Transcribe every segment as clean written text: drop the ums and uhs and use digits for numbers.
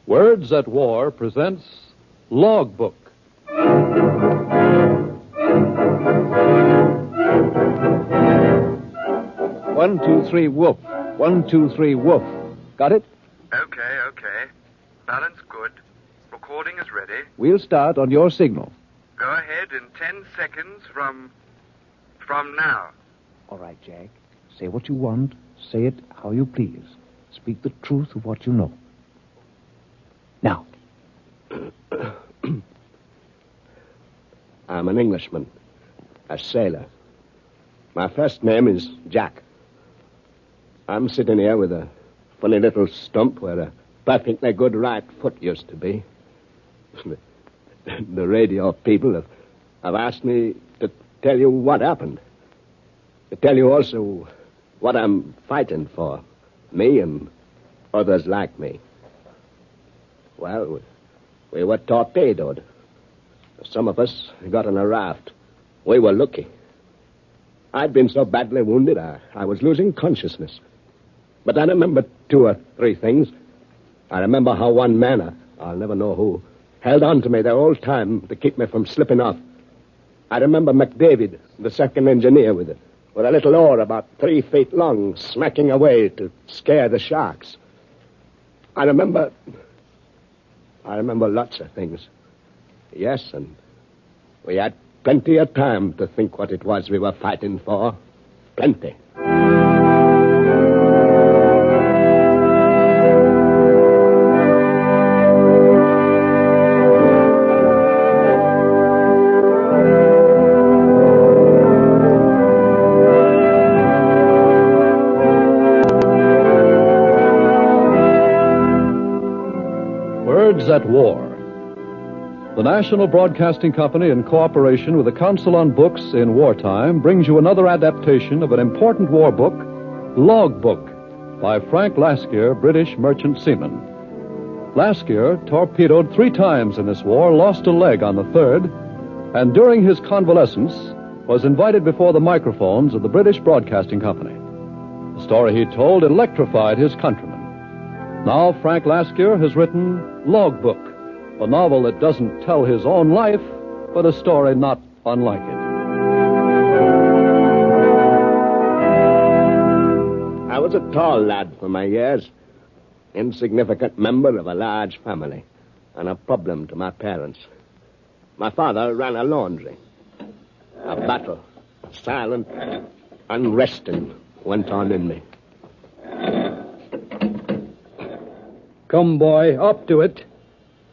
Words at War presents Logbook. 1, 2, 3, woof. 1, 2, 3, woof. Got it? Okay. Balance good. Recording is ready. We'll start on your signal. Go ahead in 10 seconds from now. All right, Jack. Say what you want. Say it how you please. Speak the truth of what you know. Now. I'm an Englishman, a sailor. My first name is Jack. I'm sitting here with a funny little stump where a perfectly good right foot used to be. The radio people have asked me to tell you what happened. To tell you also what I'm fighting for. Me and others like me. Well, we were torpedoed. Some of us got on a raft. We were lucky. I'd been so badly wounded, I was losing consciousness. But I remember 2 or 3 things. I remember how one man, I'll never know who, held on to me the whole time to keep me from slipping off. I remember McDavid, the second engineer, with a little oar about 3 feet long, smacking away to scare the sharks. I remember lots of things. Yes, and we had plenty of time to think what it was we were fighting for. Plenty. Words at War. The National Broadcasting Company, in cooperation with the Council on Books in Wartime, brings you another adaptation of an important war book, Logbook, by Frank Lasquier, British merchant seaman. Lasquier, torpedoed 3 times in this war, lost a leg on the 3rd, and during his convalescence was invited before the microphones of the British Broadcasting Company. The story he told electrified his countrymen. Now Frank Lasquier has written Logbook, a novel that doesn't tell his own life, but a story not unlike it. I was a tall lad for my years, insignificant member of a large family, and a problem to my parents. My father ran a laundry. A battle, silent, unresting, went on in me. Come, boy, up to it.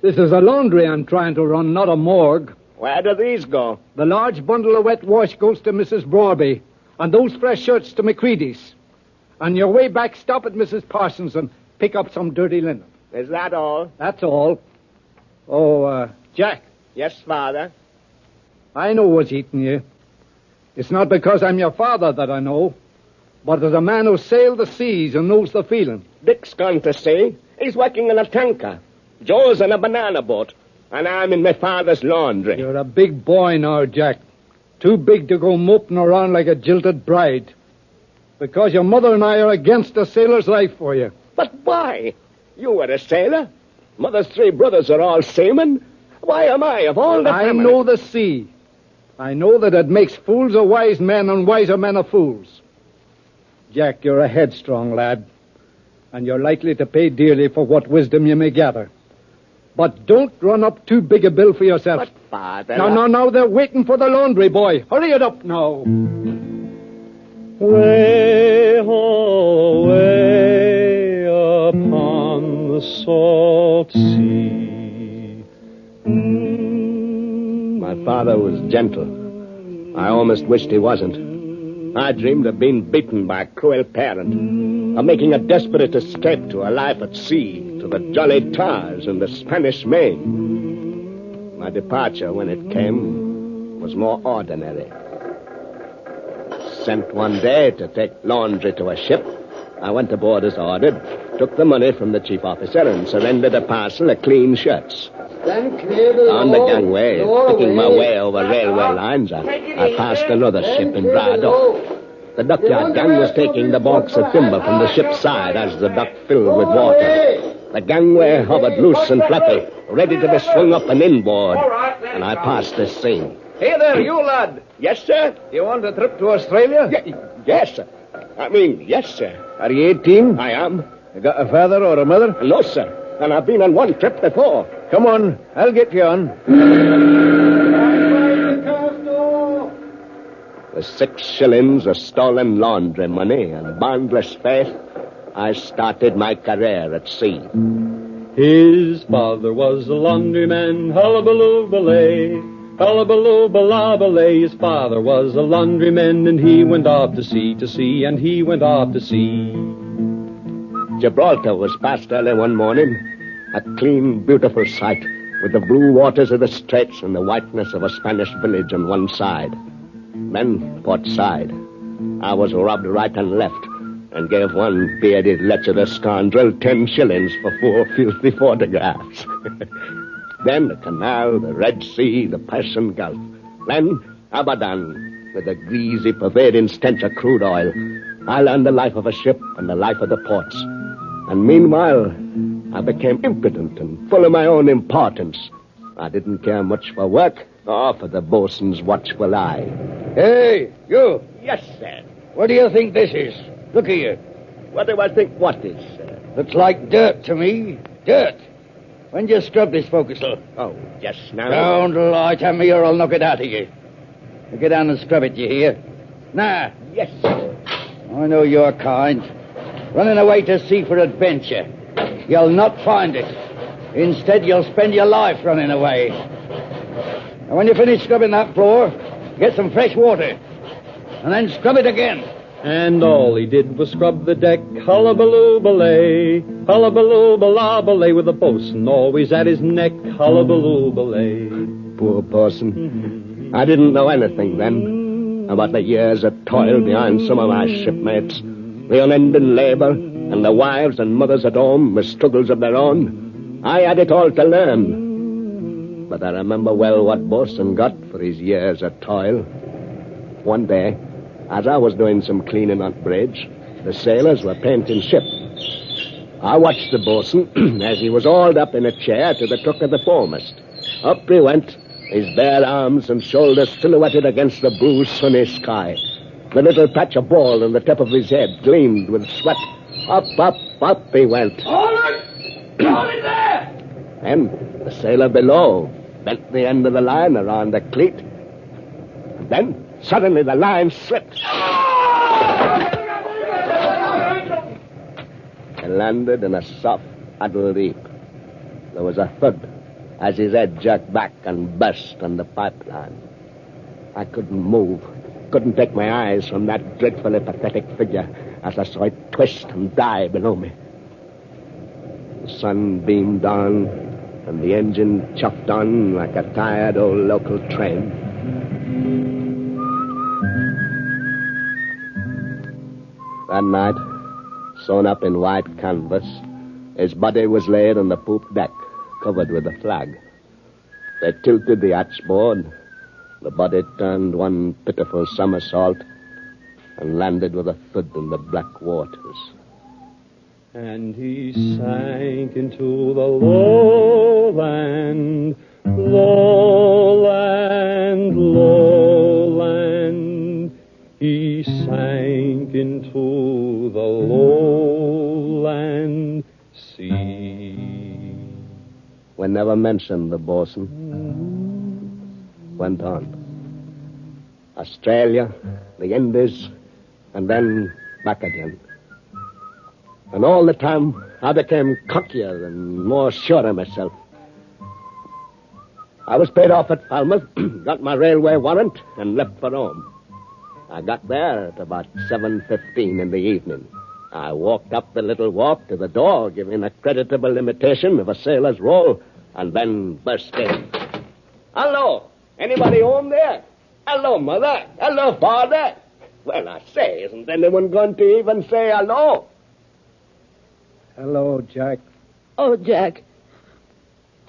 This is a laundry I'm trying to run, not a morgue. Where do these go? The large bundle of wet wash goes to Mrs. Broadby, and those fresh shirts to McCready's. On your way back, stop at Mrs. Parsons and pick up some dirty linen. Is that all? That's all. Oh, Jack. Yes, Father. I know what's eating you. It's not because I'm your father that I know, but as a man who sailed the seas and knows the feeling. Dick's gone to sea. He's working in a tanker. Joe's in a banana boat, and I'm in my father's laundry. You're a big boy now, Jack. Too big to go moping around like a jilted bride. Because your mother and I are against a sailor's life for you. But why? You were a sailor. Mother's 3 brothers are all seamen. Why am I, of all the family? I know the sea. I know that it makes fools of wise men and wiser men of fools. Jack, you're a headstrong lad, and you're likely to pay dearly for what wisdom you may gather. But don't run up too big a bill for yourself. But, Father... No, they're waiting for the laundry, boy. Hurry it up now. Way, oh, way upon the salt sea. My father was gentle. I almost wished he wasn't. I dreamed of being beaten by a cruel parent, of making a desperate escape to a life at sea, to the jolly tars and the Spanish Main. My departure, when it came, was more ordinary. Sent one day to take laundry to a ship, I went aboard as ordered, took the money from the chief officer, and surrendered a parcel of clean shirts. On the gangway, picking my way over railway lines, I passed another ship and dried up. The dockyard gang was taking the baulks of timber from the ship's side as the dock filled with water. The gangway hovered loose and flappy, ready to be swung up and inboard. And I passed this scene. Hey there, you lad. Yes, sir? You want a trip to Australia? Yes, sir. Yes, sir. Are you 18? I am. You got a father or a mother? No, sir. And I've been on one trip before. Come on, I'll get you on. With 6 shillings of stolen laundry money and boundless faith, I started my career at sea. His father was a laundryman, hullabaloo belay, hullabaloo balabalay. His father was a laundryman, and he went off to sea, and he went off to sea. Gibraltar was passed early one morning, a clean, beautiful sight, with the blue waters of the straits and the whiteness of a Spanish village on one side. Then, port side, I was robbed right and left, and gave one bearded, lecherous scoundrel 10 shillings for 4 filthy photographs. Then the canal, the Red Sea, the Persian Gulf. Then Abadan, with the greasy, pervading stench of crude oil. I learned the life of a ship and the life of the ports. And meanwhile, I became impudent and full of my own importance. I didn't care much for work or for the boatswain's watchful eye. Hey, you. Yes, sir. What do you think this is? Look here. What do I think what is, sir? Looks like dirt to me. Dirt. When did you scrub this forecastle? Oh, just now. Don't lie to me or I'll knock it out of you. Now get down and scrub it, you hear? Now. Yes, sir. I know your kind. Running away to sea for adventure. You'll not find it. Instead, you'll spend your life running away. And when you finish scrubbing that floor, get some fresh water. And then scrub it again. And all he did was scrub the deck, hullabaloo belay, hullabaloo balabalay, with the boatswain always at his neck, hullabaloo belay. Poor boatswain. I didn't know anything then about the years of toil behind some of my shipmates, the unending labor, and the wives and mothers at home with struggles of their own. I had it all to learn. But I remember well what boatswain got for his years of toil. One day, as I was doing some cleaning on bridge, the sailors were painting ship. I watched the boatswain as he was hauled up in a chair to the truck of the foremast. Up he went, his bare arms and shoulders silhouetted against the blue, sunny sky. The little patch of bald on the top of his head gleamed with sweat. Up, up, up he went. Hold it! Hold it there! And the sailor below bent the end of the line around the cleat. And then suddenly the line slipped. It landed in a soft, huddled heap. There was a thud as his head jerked back and burst on the pipeline. I couldn't move, couldn't take my eyes from that dreadfully pathetic figure as I saw it twist and die below me. The sun beamed on, and the engine chuffed on like a tired old local train. That night, sewn up in white canvas, his body was laid on the poop deck, covered with a flag. They tilted the hatchboard. The body turned one pitiful somersault and landed with a thud in the black waters. And he sank into the lowland, lowland, lowland. He sank into the lowland sea. We never mentioned the boatswain. Went on. Australia, the Indies, and then back again. And all the time, I became cockier and more sure of myself. I was paid off at Falmouth, got my railway warrant, and left for home. I got there at about 7:15 in the evening. I walked up the little walk to the door, giving a creditable imitation of a sailor's roll, and then burst in. Hello! Anybody home there? Hello, Mother. Hello, Father. Well, I say, isn't anyone going to even say hello? Hello, Jack. Oh, Jack,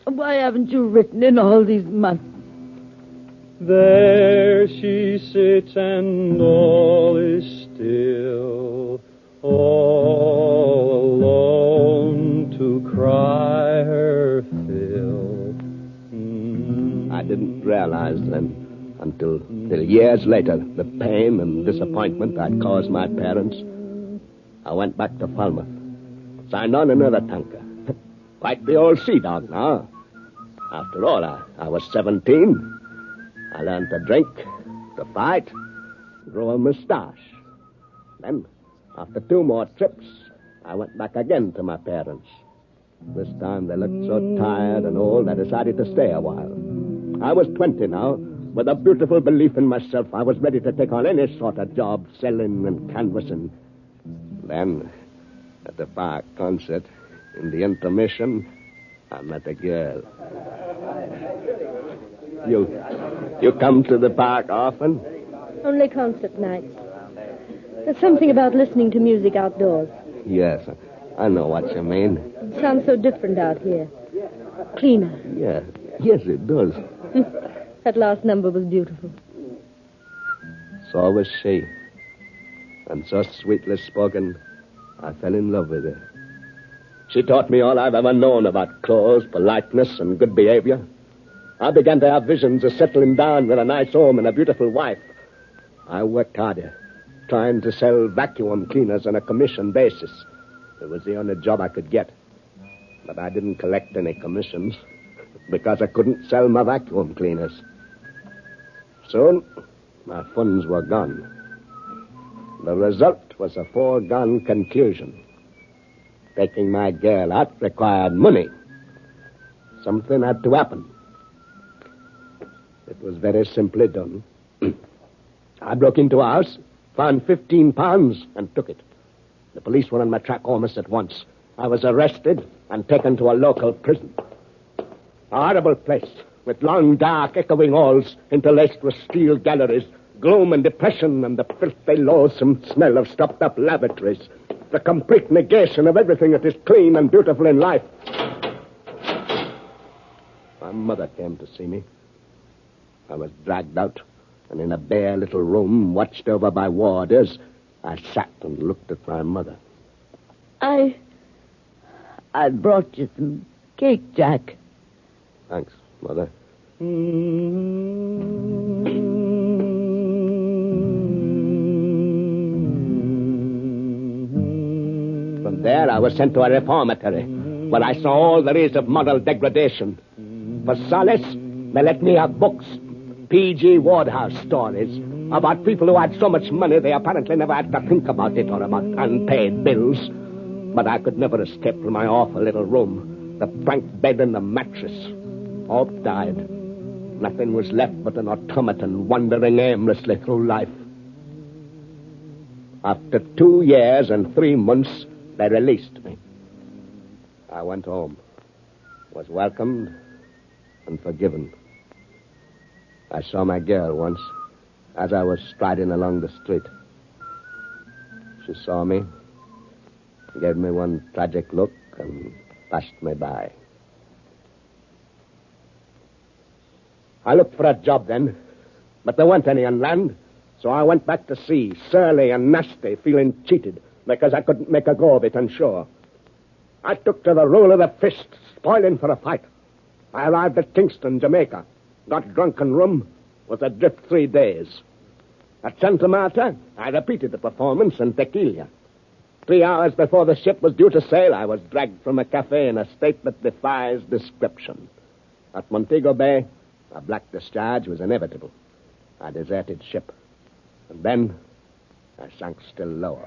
why haven't you written in all these months? There she sits and all is still, all alone to cry. sympathized then until years later, the pain and disappointment I'd caused my parents, I went back to Falmouth, signed on another tanker. Quite the old sea dog now. After all, I was 17. I learned to drink, to fight, grow a mustache. Then, after 2 more trips, I went back again to my parents. This time they looked so tired and old, I decided to stay a while. I was 20 now. With a beautiful belief in myself, I was ready to take on any sort of job, selling and canvassing. Then, at the park concert, in the intermission, I met a girl. You come to the park often? Only concert nights. There's something about listening to music outdoors. Yes, I know what you mean. It sounds so different out here. Cleaner. Yeah, yes, it does. That last number was beautiful. So was she. And so sweetly spoken, I fell in love with her. She taught me all I've ever known about clothes, politeness, and good behavior. I began to have visions of settling down with a nice home and a beautiful wife. I worked harder, trying to sell vacuum cleaners on a commission basis. It was the only job I could get. But I didn't collect any commissions because I couldn't sell my vacuum cleaners. Soon, my funds were gone. The result was a foregone conclusion. Taking my girl out required money. Something had to happen. It was very simply done. I broke into a house, found 15 pounds, and took it. The police were on my track almost at once. I was arrested and taken to a local prison. A horrible place, with long, dark, echoing halls interlaced with steel galleries, gloom and depression, and the filthy, loathsome smell of stopped-up lavatories. The complete negation of everything that is clean and beautiful in life. My mother came to see me. I was dragged out, and in a bare little room, watched over by warders, I sat and looked at my mother. I brought you some cake, Jack. Thanks, Mother. From there, I was sent to a reformatory, where I saw all there is of moral degradation. For solace, they let me have books, P.G. Wardhouse stories, about people who had so much money they apparently never had to think about it, or about unpaid bills. But I could never escape from my awful little room, the plank bed and the mattress. Hope died. Nothing was left but an automaton wandering aimlessly through life. After 2 years and 3 months, they released me. I went home, was welcomed and forgiven. I saw my girl once as I was striding along the street. She saw me, gave me one tragic look, and passed me by. I looked for a job then, but there weren't any on land, so I went back to sea, surly and nasty, feeling cheated because I couldn't make a go of it on shore. I took to the rule of the fist, spoiling for a fight. I arrived at Kingston, Jamaica, got drunk and rum, was adrift 3 days. At Santa Marta, I repeated the performance in tequila. 3 hours before the ship was due to sail, I was dragged from a cafe in a state that defies description. At Montego Bay, a black discharge was inevitable. I deserted ship. And then I sank still lower.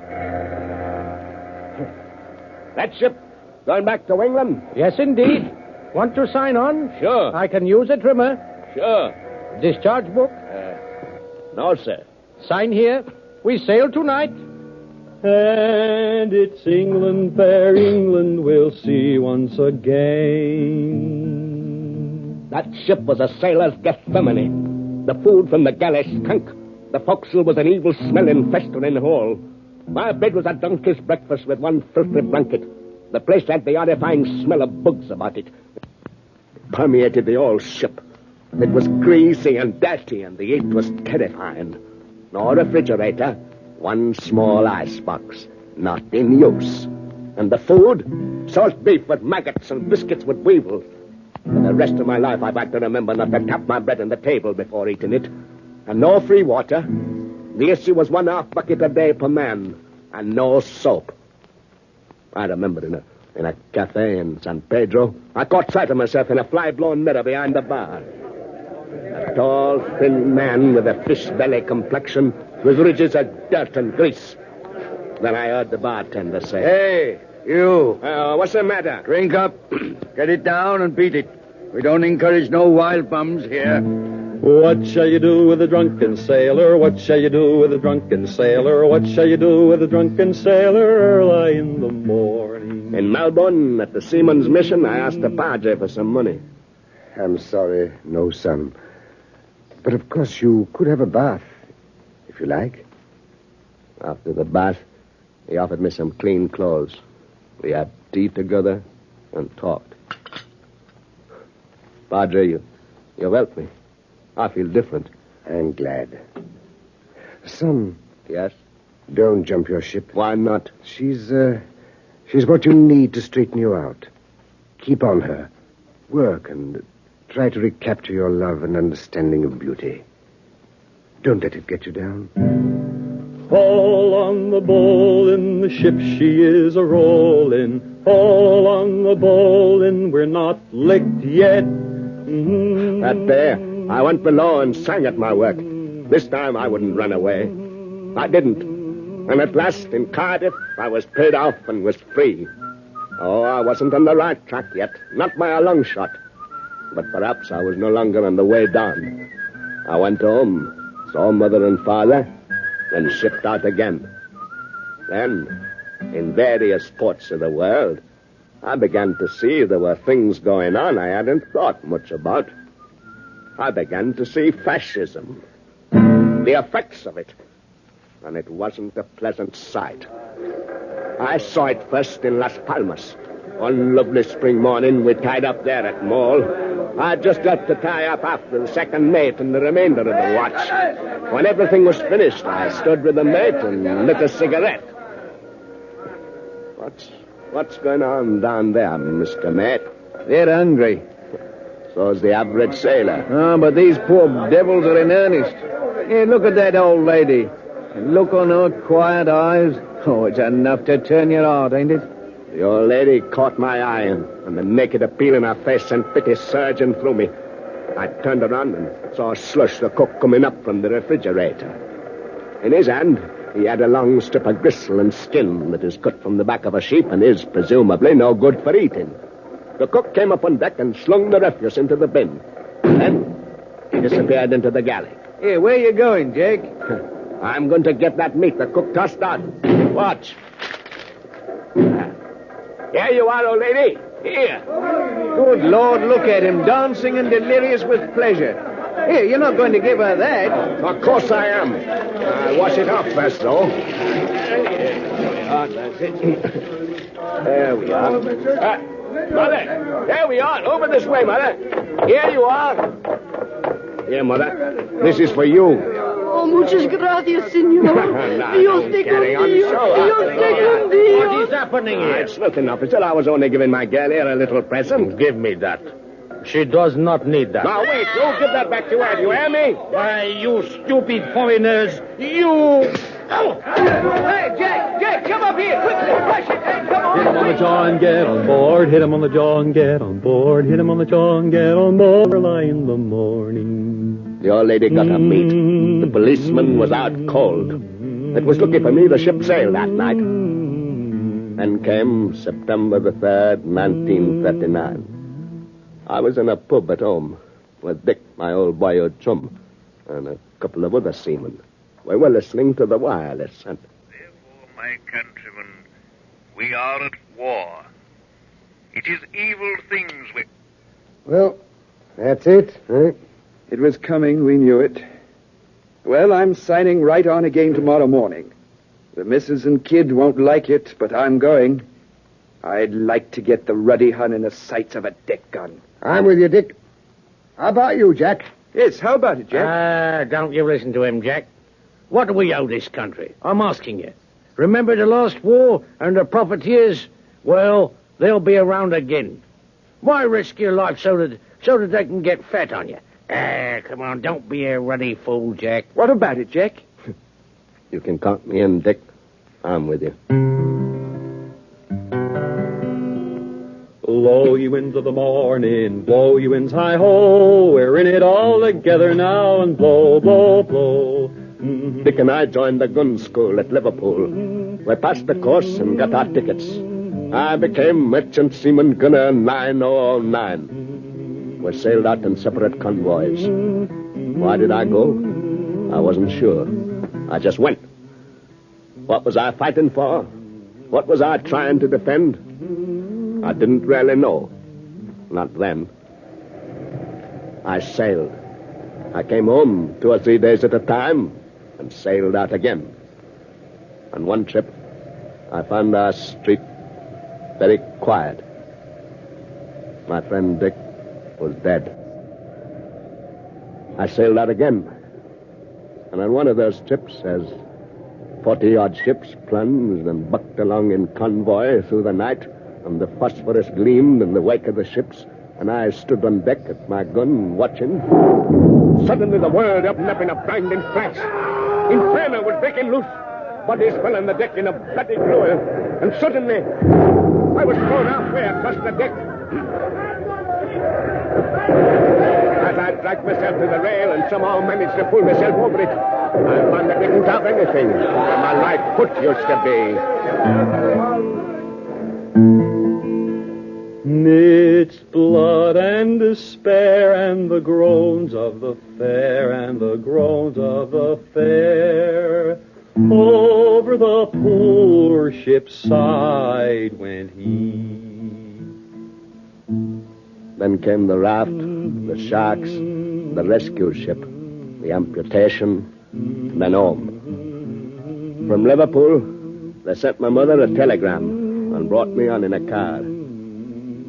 That ship going back to England? Yes, indeed. Want to sign on? Sure. I can use a trimmer. Sure. Discharge book? No, sir. Sign here. We sail tonight. And it's England, fair England, we'll see once again. That ship was a sailor's Gethsemane. The food from the galley stunk. The forecastle was an evil-smelling, festering hole. My bed was a donkey's breakfast with one filthy blanket. The place had the horrifying smell of bugs about it. It permeated the whole ship. It was greasy and dirty, and the heat was terrifying. No refrigerator, one small icebox, not in use. And the food? Salt beef with maggots and biscuits with weevils. For the rest of my life, I've had to remember not to tap my bread on the table before eating it. And no free water. The issue was 1/2 bucket a day per man. And no soap. I remember in a cafe in San Pedro, I caught sight of myself in a fly-blown mirror behind the bar. A tall, thin man with a fish belly complexion with ridges of dirt and grease. Then I heard the bartender say, Hey, you. What's the matter? Drink up. Get it down and beat it. We don't encourage no wild bums here. What shall you do with a drunken sailor? What shall you do with a drunken sailor? What shall you do with a drunken sailor early in the morning? In Melbourne, at the Seaman's Mission, I asked the padre for some money. I'm sorry, no, son. But of course you could have a bath, if you like. After the bath, he offered me some clean clothes. We had tea together and talked. Padre, you've helped me. I feel different. I'm glad. Son. Yes? Don't jump your ship. Why not? She's what you need to straighten you out. Keep on her. Work and try to recapture your love and understanding of beauty. Don't let it get you down. All on the bowlin', the ship she is a-rollin'. All on the bowlin', we're not licked yet. Mm-hmm. That day, I went below and sang at my work. This time I wouldn't run away. I didn't. And at last, in Cardiff, I was paid off and was free. Oh, I wasn't on the right track yet. Not by a long shot. But perhaps I was no longer on the way down. I went home, saw Mother and Father, then shipped out again. Then, in various ports of the world, I began to see there were things going on I hadn't thought much about. I began to see fascism, the effects of it, and it wasn't a pleasant sight. I saw it first in Las Palmas. One lovely spring morning, we tied up there at Mole. I just got to tie up after the second mate and the remainder of the watch. When everything was finished, I stood with the mate and lit a cigarette. What's going on down there, Mr. Mate? They're hungry. So's the average sailor. Oh, but these poor devils are in earnest. Hey, look at that old lady. And look on her quiet eyes. Oh, it's enough to turn your heart, ain't it? The old lady caught my eye, and the naked appeal in her face sent pity surging through me. I turned around and saw Slush, the cook, coming up from the refrigerator. In his hand, he had a long strip of gristle and skin that is cut from the back of a sheep and is, presumably, no good for eating. The cook came up on deck and slung the refuse into the bin. Then he disappeared into the galley. Hey, where you going, Jake? I'm going to get that meat the cook tossed out. Watch. Here you are, old lady. Here. Good Lord, look at him, dancing and delirious with pleasure. Here, you're not going to give her that. Of course I am. I'll wash it off first, though. There we are. Mother, there we are. Over this way, Mother. Here you are. Here, Mother. This is for you. Oh, muchas gracias, senor. Dios te contigo. Dios te contigo. What is happening here? It's nothing, officer. I was only giving my girl here a little present. Give me that. She does not need that. Now, wait. Don't give that back to her. Do you hear me? Why, you stupid foreigners. You... Oh. Hey, Jack, come up here, quickly. Rush it, hey, come on. Hit him on the jaw and get on board. Hit him on the jaw and get on board. Hit him on the jaw and get on board early in the morning. The old lady got her meat. The policeman was out cold. It was lucky for me the ship sailed that night. Then came September the 3rd, 1939. I was in a pub at home with Dick, my old boyhood chum, and a couple of other seamen. We were listening to the wireless, and... Therefore, my countrymen, we are at war. It is evil things we... Well, that's it, eh? It was coming, we knew it. Well, I'm signing right on again tomorrow morning. The missus and kid won't like it, but I'm going. I'd like to get the ruddy hun in the sights of a deck gun. I'm with you, Dick. How about you, Jack? Yes, how about it, Jack? Don't you listen to him, Jack. What do we owe this country? I'm asking you. Remember the last war and the profiteers? Well, they'll be around again. Why risk your life so that they can get fat on you? Come on, don't be a ruddy fool, Jack. What about it, Jack? You can count me in, Dick. I'm with you. Blow, ye winds of the morning, blow, ye winds high-ho, we're in it all together now, and blow, blow, blow. Dick and I joined the gun school at Liverpool. We passed the course and got our tickets. I became merchant seaman gunner 909. We sailed out in separate convoys. Why did I go? I wasn't sure. I just went. What was I fighting for? What was I trying to defend? I didn't really know. Not then. I sailed. I came home 2 or 3 days at a time and sailed out again. On one trip, I found our street very quiet. My friend Dick was dead. I sailed out again. And on one of those trips, as 40-odd ships plunged and bucked along in convoy through the night, and the phosphorus gleamed in the wake of the ships, and I stood on deck at my gun watching, suddenly the world opened up in a blinding flash. Inferno was breaking loose. Bodies fell on the deck in a bloody glow, and suddenly I was thrown halfway across the deck. As I dragged myself to the rail and somehow managed to pull myself over it, I found I didn't have anything where my right foot used to be. It's blood and despair and the groans of the fair and the groans of the fair. Over the poor ship's side went he. Then came the raft, the sharks, the rescue ship, the amputation, and then home. From Liverpool, they sent my mother a telegram and brought me on in a car.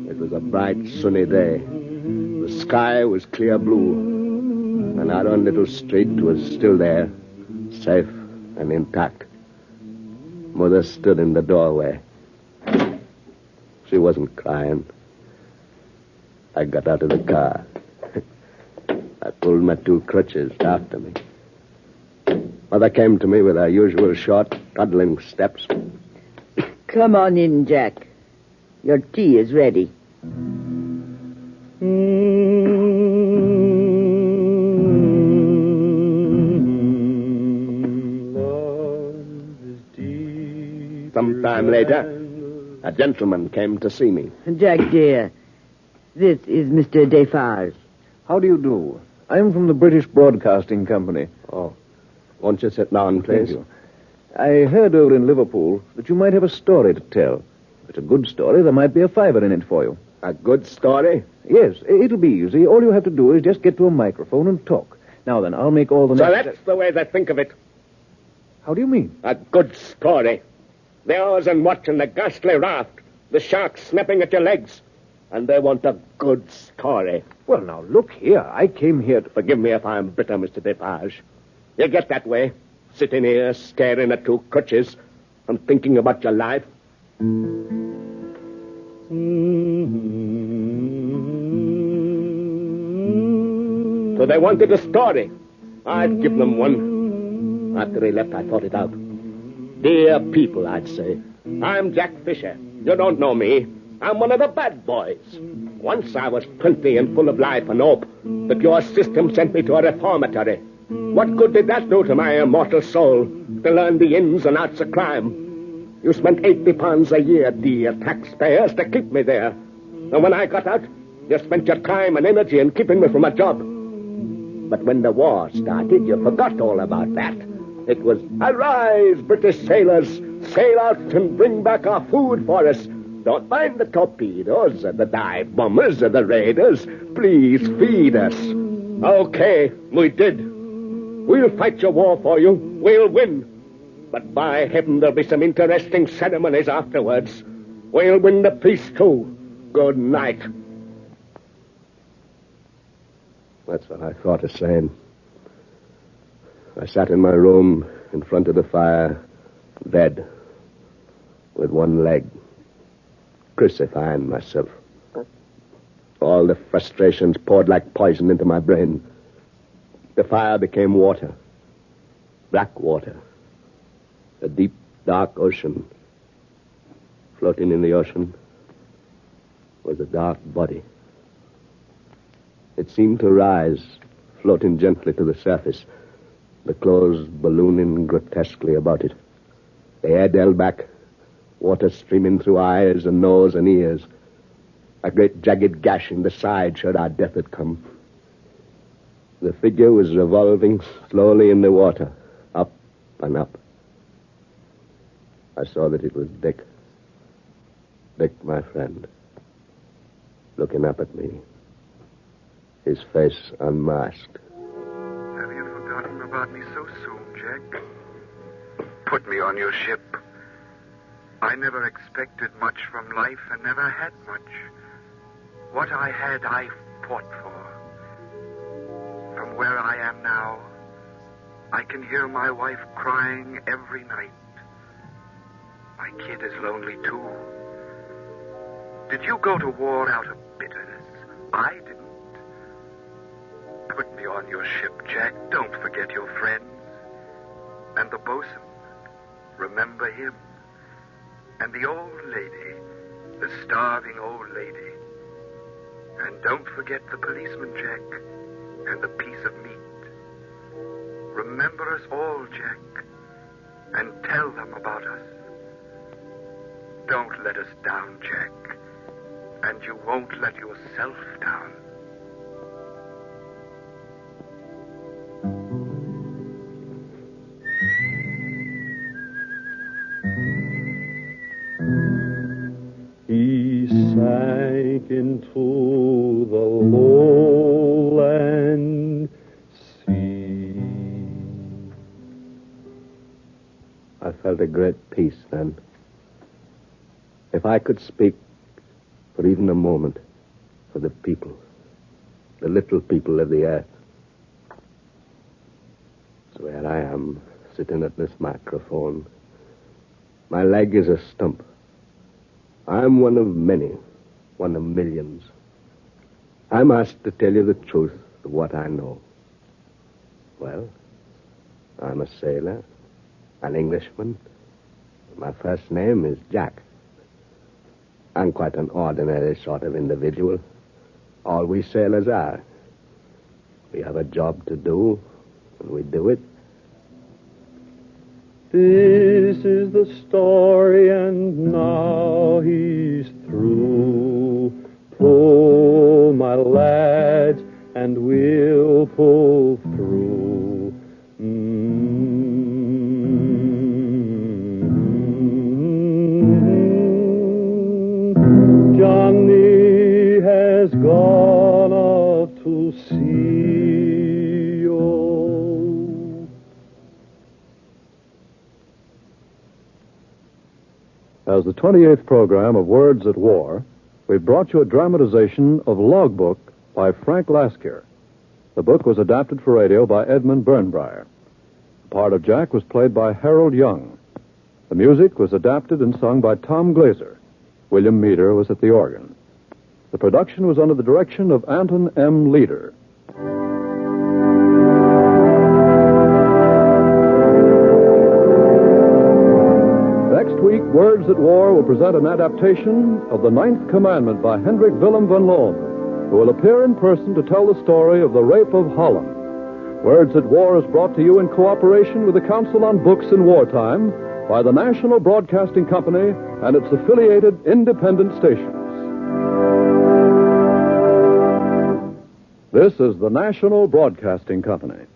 It was a bright, sunny day. The sky was clear blue, and our own little street was still there, safe and intact. Mother stood in the doorway. She wasn't crying. I got out of the car. I pulled my 2 crutches after me. Mother came to me with her usual short, toddling steps. Come on in, Jack. Your tea is ready. Sometime later, a gentleman came to see me. Jack, dear, this is Mr. Defarge. How do you do? I'm from the British Broadcasting Company. Oh, won't you sit down, please? Thank you. I heard over in Liverpool that you might have a story to tell. If it's a good story, there might be a $5 in it for you. A good story? Yes, it'll be easy. All you have to do is just get to a microphone and talk. Now then, I'll make all the... So that's the way they think of it. How do you mean? A good story. The hours and watching the ghastly raft, the sharks snapping at your legs, and they want a good story. Well, now, look here. I came here to... Forgive me if I'm bitter, Mr. Defarge. You get that way, sitting here, staring at 2 crutches, and thinking about your life. So they wanted a story. I'd give them one. After he left, I thought it out. Dear people, I'd say, I'm Jack Fisher. You don't know me. I'm one of the bad boys. Once I was 20 and full of life and hope, but your system sent me to a reformatory. What good did that do to my immortal soul, to learn the ins and outs of crime? You spent £80 a year, dear taxpayers, to keep me there. And when I got out, you spent your time and energy in keeping me from a job. But when the war started, you forgot all about that. It was, arise, British sailors, sail out and bring back our food for us. Don't mind the torpedoes or the dive bombers or the raiders. Please feed us. Okay, we did. We'll fight your war for you. We'll win. But by heaven, there'll be some interesting ceremonies afterwards. We'll win the peace, too. Good night. That's what I thought of saying. I sat in my room in front of the fire, dead, with one leg, crucifying myself. All the frustrations poured like poison into my brain. The fire became water. Black water. A deep, dark ocean. Floating in the ocean was a dark body. It seemed to rise, floating gently to the surface, the clothes ballooning grotesquely about it. The head held back, water streaming through eyes and nose and ears. A great jagged gash in the side showed our death had come. The figure was revolving slowly in the water, up and up. I saw that it was Dick. Dick, my friend, looking up at me, his face unmasked. Have you forgotten about me so soon, Jack? Put me on your ship. I never expected much from life and never had much. What I had, I fought for. From where I am now, I can hear my wife crying every night. My kid is lonely, too. Did you go to war out of bitterness? I didn't. Put me on your ship, Jack. Don't forget your friends. And the bosun. Remember him. And the old lady. The starving old lady. And don't forget the policeman, Jack. And the piece of meat. Remember us all, Jack. And tell them about us. Don't let us down, Jack. And you won't let yourself down. He sank into the lowland sea. I felt a great peace then. If I could speak for even a moment for the people, the little people of the earth. So here I am, sitting at this microphone. My leg is a stump. I'm one of many, one of millions. I'm asked to tell you the truth of what I know. Well, I'm a sailor, an Englishman. My first name is Jack. I'm quite an ordinary sort of individual. All we sailors are. We have a job to do, and we do it. This is the story, and now he's through. Pull, my lads, and we'll pull through. Johnny has gone out to sea. Oh. As the 28th program of Words at War, we brought you a dramatization of Logbook by Frank Lasker. The book was adapted for radio by Edmund Burnbrier. The part of Jack was played by Harold Young. The music was adapted and sung by Tom Glazer. William Meader was at the organ. The production was under the direction of Anton M. Leader. Next week, Words at War will present an adaptation of The Ninth Commandment by Hendrik Willem van Loon, who will appear in person to tell the story of the rape of Holland. Words at War is brought to you in cooperation with the Council on Books in Wartime by the National Broadcasting Company and its affiliated independent stations. This is the National Broadcasting Company.